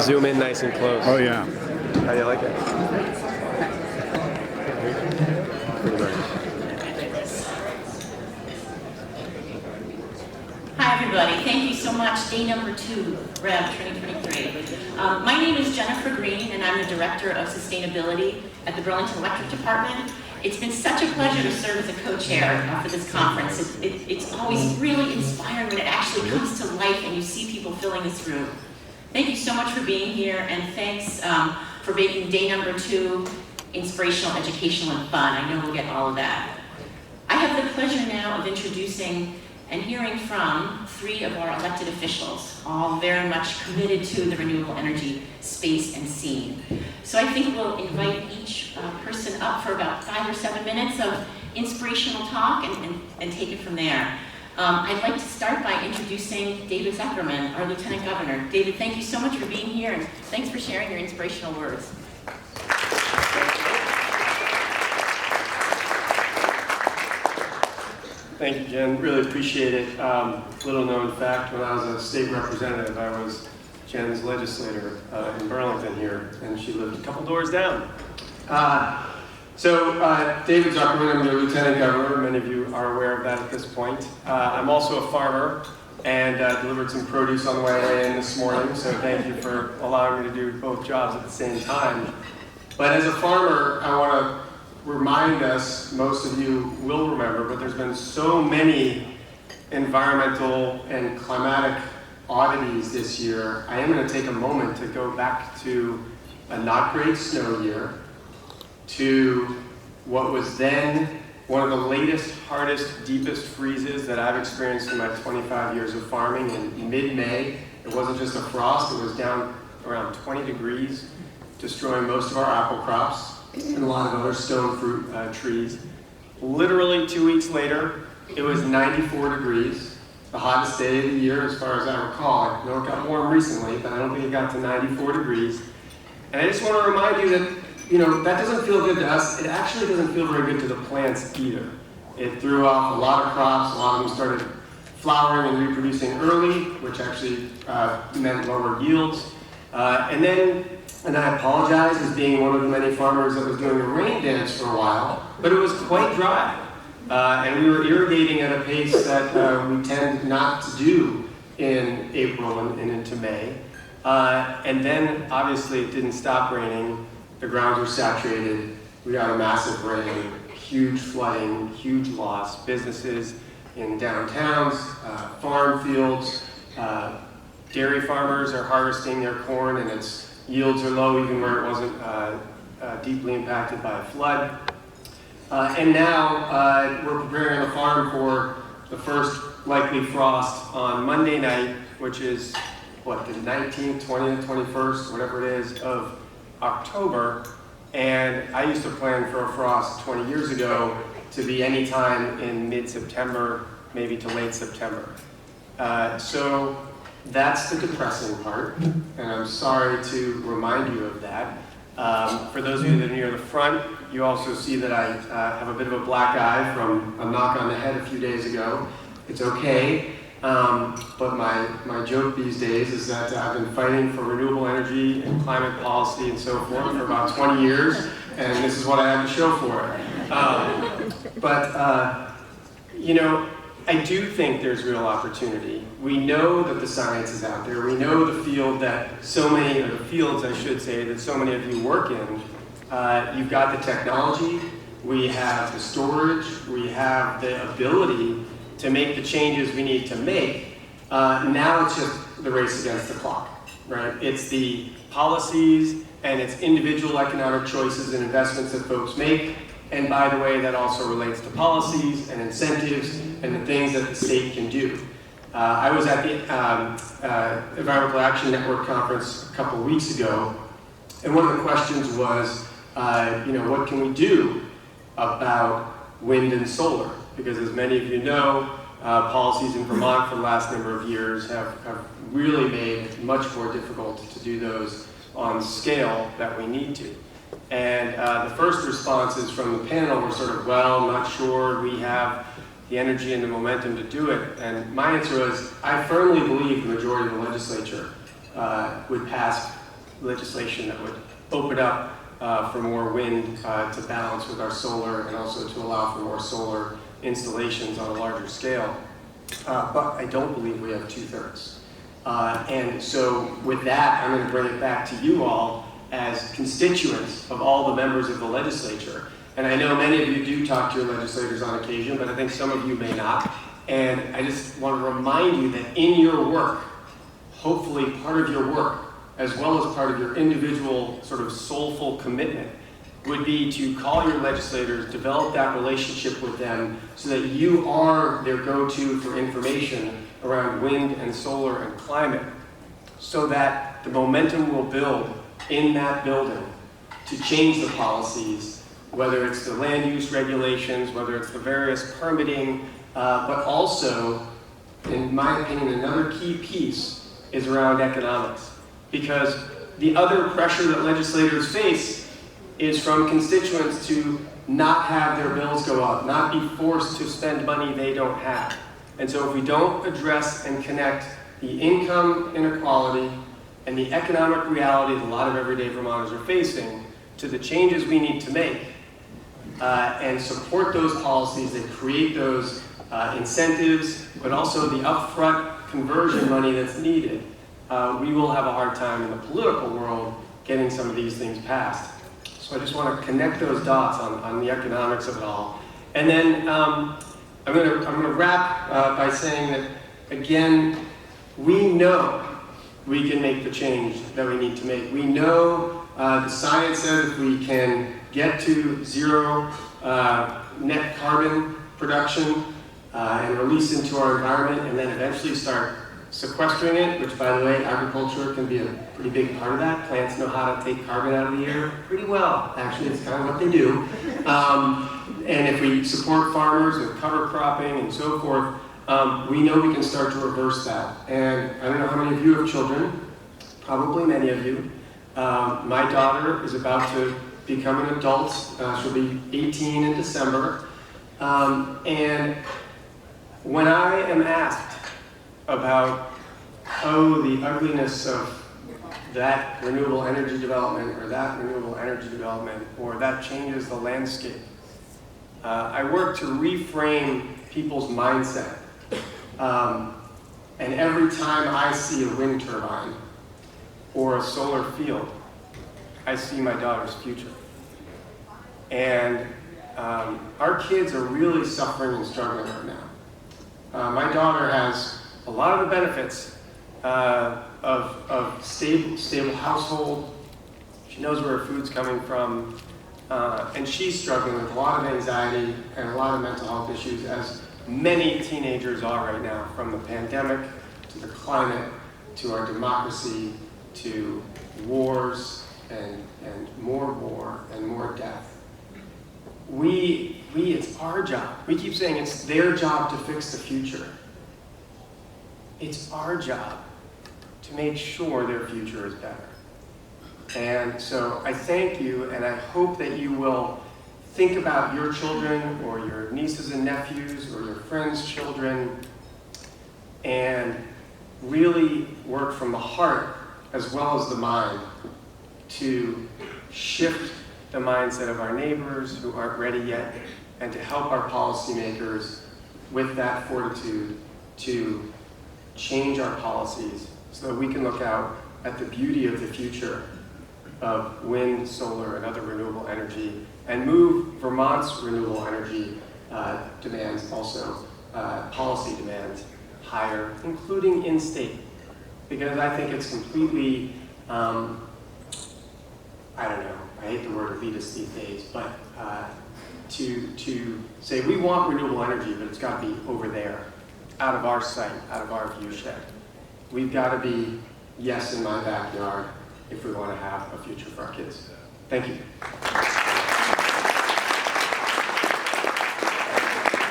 zoom in nice and close. Oh, yeah. How do you like it? Pretty much. Hi, everybody. Thank you so much. Day number 2, REV 2023. My name is Jennifer Green, and I'm the Director of Sustainability at the Burlington Electric Department. It's been such a pleasure to serve as a co-chair for this conference. It's always really inspiring when it actually comes to life and you see people filling this room. Thank you so much for being here, and thanks for making day number 2 inspirational, educational, and fun. I know we'll get all of that. I have the pleasure now of introducing and hearing from 3 of our elected officials, all very much committed to the renewable energy space and scene. So I think we'll invite each person up for about 5 or 7 minutes of inspirational talk and take it from there. I'd like to start by introducing David Zuckerman, our Lieutenant Governor. David, thank you so much for being here, and thanks for sharing your inspirational words. Thank you, Jen. Really appreciate it. Little known fact, when I was a state representative, I was Jen's legislator in Burlington here, and she lived a couple doors down. David Zuckerman, I'm the Lieutenant Governor. Many of you are aware of that at this point. I'm also a farmer and delivered some produce on the way in this morning, so thank you for allowing me to do both jobs at the same time. But as a farmer, I want to remind us, most of you will remember, but there's been so many environmental and climatic oddities this year. I am going to take a moment to go back to a not great snow year, to what was then one of the latest, hardest, deepest freezes that I've experienced in my 25 years of farming in mid-May. It wasn't just a frost, it was down around 20 degrees, destroying most of our apple crops and a lot of other stone fruit trees. Literally 2 weeks later, it was 94 degrees, the hottest day of the year as far as I recall. I know it got warm recently, but I don't think it got to 94 degrees. And I just want to remind you that, that doesn't feel good to us. It actually doesn't feel very good to the plants either. It threw off a lot of crops. A lot of them started flowering and reproducing early, which actually meant lower yields. And I apologize as being one of the many farmers that was doing a rain dance for a while, but it was quite dry. And we were irrigating at a pace that we tend not to do in April and into May. And then, obviously, it didn't stop raining. The grounds were saturated. We got a massive rain, huge flooding, huge loss. Businesses in downtowns, farm fields, dairy farmers are harvesting their corn, and its yields are low even where it wasn't deeply impacted by a flood. And now we're preparing on the farm for the first likely frost on Monday night, which is, the 19th, 20th, 21st, whatever it is, of October. And I used to plan for a frost 20 years ago to be any time in mid-September, maybe to late September. So that's the depressing part, and I'm sorry to remind you of that. For those of you that are near the front, you also see that I have a bit of a black eye from a knock on the head a few days ago. It's okay, but my joke these days is that I've been fighting for renewable energy and climate policy and so forth for about 20 years, and this is what I have to show for it. I do think there's real opportunity. We know that the science is out there. We know the field that so many, or the fields I should say, that so many of you work in. You've got the technology, we have the storage, we have the ability to make the changes we need to make. Now it's just the race against the clock, right? It's the policies and it's individual economic choices and investments that folks make. And by the way, that also relates to policies and incentives and the things that the state can do. I was at the Environmental Action Network conference a couple weeks ago, and one of the questions was, what can we do about wind and solar? Because as many of you know, policies in Vermont for the last number of years have really made it much more difficult to do those on scale that we need to. And the first responses from the panel were sort of, well, I'm not sure we have the energy and the momentum to do it. And my answer was, I firmly believe the majority of the legislature would pass legislation that would open up for more wind to balance with our solar, and also to allow for more solar installations on a larger scale. But I don't believe we have 2/3. And so with that, I'm going to bring it back to you all as constituents of all the members of the legislature. And I know many of you do talk to your legislators on occasion, but I think some of you may not. And I just want to remind you that in your work, hopefully part of your work, as well as part of your individual sort of soulful commitment, would be to call your legislators, develop that relationship with them so that you are their go-to for information around wind and solar and climate, so that the momentum will build in that building to change the policies, whether it's the land use regulations, whether it's the various permitting, but also, in my opinion, another key piece is around economics. Because the other pressure that legislators face is from constituents to not have their bills go up, not be forced to spend money they don't have. And so if we don't address and connect the income inequality and the economic reality that a lot of everyday Vermonters are facing to the changes we need to make, and support those policies that create those incentives, but also the upfront conversion money that's needed, we will have a hard time in the political world getting some of these things passed. So I just want to connect those dots on the economics of it all. And then I'm going to wrap by saying that, again, we know we can make the change that we need to make. We know the science says if we can get to zero net carbon production and release into our environment, and then eventually start sequestering it, which, by the way, agriculture can be a pretty big part of that. Plants know how to take carbon out of the air pretty well. Actually, it's kind of what they do. And if we support farmers with cover cropping and so forth, we know we can start to reverse that. And I don't know how many of you have children, probably many of you. My daughter is about to become an adult. She'll be 18 in December. And when I am asked about, the ugliness of that renewable energy development, or that renewable energy development, or that changes the landscape, I work to reframe people's mindset. And every time I see a wind turbine or a solar field, I see my daughter's future. And our kids are really suffering and struggling right now. My daughter has a lot of the benefits of stable household. She knows where her food's coming from, and she's struggling with a lot of anxiety and a lot of mental health issues, as many teenagers are right now, from the pandemic to the climate to our democracy to wars and more war and more death. It's our job. We keep saying it's their job to fix the future. It's our job to make sure their future is better. And so I thank you, and I hope that you will think about your children or your nieces and nephews or your friends' children, and really work from the heart as well as the mind to shift the mindset of our neighbors who aren't ready yet, and to help our policymakers with that fortitude to change our policies so that we can look out at the beauty of the future of wind, solar, and other renewable energy, and move Vermont's renewable energy demands, also policy demands, higher, including in-state. Because I think it's completely, I don't know, I hate the word elitist these days, but to say we want renewable energy, but it's got to be over there, out of our sight, out of our view shed. We've got to be, yes, in my backyard, if we want to have a future for our kids. Thank you.